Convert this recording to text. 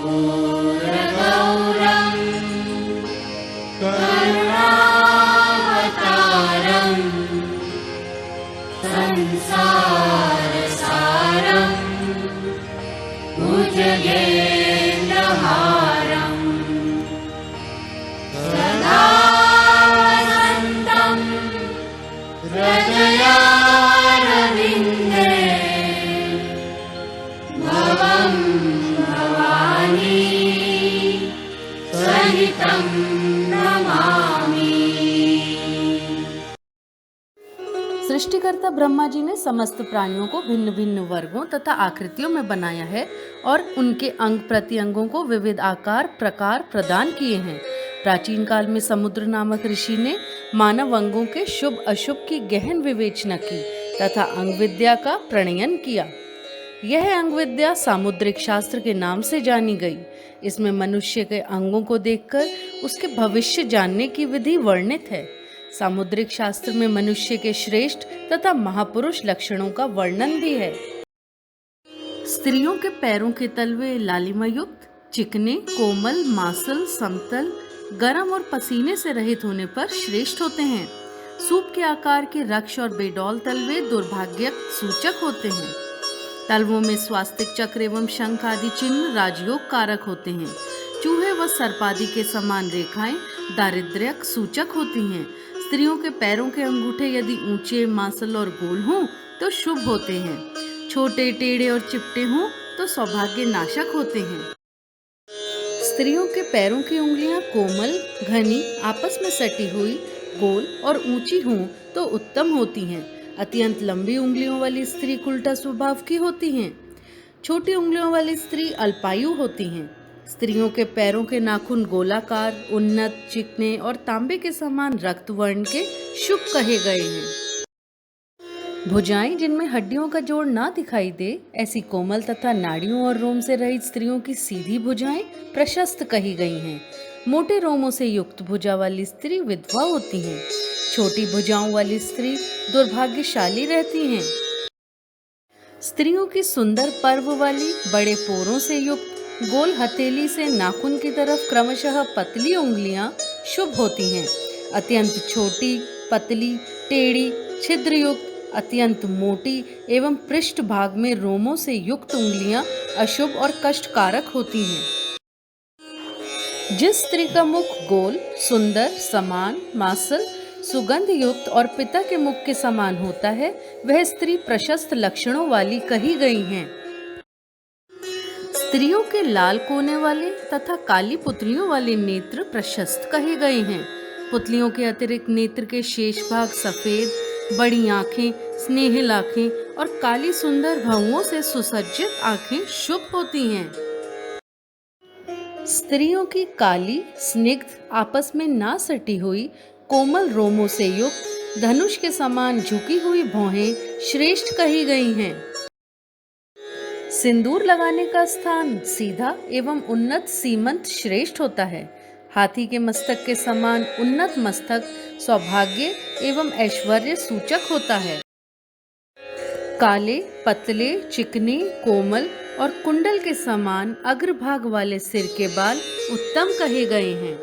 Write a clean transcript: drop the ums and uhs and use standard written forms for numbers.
कर्पूरगौरं करुणावतारं संसारसारं भुजगेन्द्रहारं सदा वसन्तं हृदयारविन्दे भवं भवानी सहितं नमामि। सृष्टिकर्ता ब्रह्मा जी ने समस्त प्राणियों को भिन्न भिन्न वर्गों तथा आकृतियों में बनाया है और उनके अंग प्रत्यंगों को विविध आकार प्रकार प्रदान किए हैं। प्राचीन काल में समुद्र नामक ऋषि ने मानव अंगों के शुभ अशुभ की गहन विवेचना की तथा अंग विद्या का प्रणयन किया। यह अंग विद्या सामुद्रिक शास्त्र के नाम से जानी गई। इसमें मनुष्य के अंगों को देखकर उसके भविष्य जानने की विधि वर्णित है। सामुद्रिक शास्त्र में मनुष्य के श्रेष्ठ तथा महापुरुष लक्षणों का वर्णन भी है। स्त्रियों के पैरों के तलवे लालिमा युक्त, चिकने, कोमल, मांसल, समतल, गरम और पसीने से रहित होने पर श्रेष्ठ होते हैं। सूप के आकार के रक्ष और बेडौल तलवे दुर्भाग्य सूचक होते हैं। तलवों में स्वास्तिक चक्र एवं शंख आदि चिन्ह राजयोग कारक होते हैं। चूहे व सर्पादि के समान रेखाएं दारिद्र्यक सूचक होती हैं। स्त्रियों के पैरों के अंगूठे यदि ऊंचे, मांसल और गोल हों तो शुभ होते हैं। छोटे, टेढ़े और चिपटे हों तो सौभाग्य नाशक होते हैं। स्त्रियों के पैरों की उंगलियां कोमल, घनी, आपस में सटी हुई, गोल और ऊंची हों तो उत्तम होती हैं। अत्यंत लंबी उंगलियों वाली स्त्री उल्टा स्वभाव की होती हैं। छोटी उंगलियों वाली स्त्री अल्पायु होती हैं। स्त्रियों के पैरों के नाखून गोलाकार, उन्नत, चिकने और तांबे के समान रक्त वर्ण के शुभ कहे गए हैं। भुजाएं जिनमें हड्डियों का जोड़ ना दिखाई दे, ऐसी कोमल तथा नाड़ियों और रोम से रहित स्त्रियों की सीधी भुजाएं प्रशस्त कही गई हैं। मोटे रोमों से युक्त भुजा वाली स्त्री विधवा होती हैं। छोटी भुजाओं वाली स्त्री दुर्भाग्यशाली रहती हैं। स्त्रियों की सुंदर पर्व वाली बड़े पोरों से युक्त गोल हथेली से नाखून की तरफ क्रमशः पतली उंगलियां शुभ होती हैं। अत्यंत छोटी, पतली, टेढ़ी, छिद्रयुक्त, अत्यंत मोटी एवं पृष्ठ भाग में रोमों से युक्त उंगलियां अशुभ और कष्टकारक होती हैं। जिस स्त्री का मुख गोल, सुंदर, समान, मांसल, सुगंध युक्त और पिता के मुख के समान होता है, वह स्त्री प्रशस्त लक्षणों वाली कही गई हैं। स्त्रियों के लाल कोने वाले तथा काली पुतलियों वाले नेत्र प्रशस्त कहे गए हैं। पुतलियों के अतिरिक्त नेत्र के शेष भाग सफेद, बड़ी आंखें, स्नेहिल आंखें और काली सुंदर भौंहों से सुसज्जित आंखें शुभ होती हैं। स्त्रियों की काली, स्निग्ध, आपस में ना सटी हुई, कोमल रोमों से युक्त, धनुष के समान झुकी हुई भौहें श्रेष्ठ कही गई हैं। सिंदूर लगाने का स्थान सीधा एवं उन्नत सीमंत श्रेष्ठ होता है। हाथी के मस्तक के समान उन्नत मस्तक सौभाग्य एवं ऐश्वर्य सूचक होता है। काले, पतले, चिकने, कोमल और कुंडल के समान अग्रभाग वाले सिर के बाल उत्तम कहे गए हैं।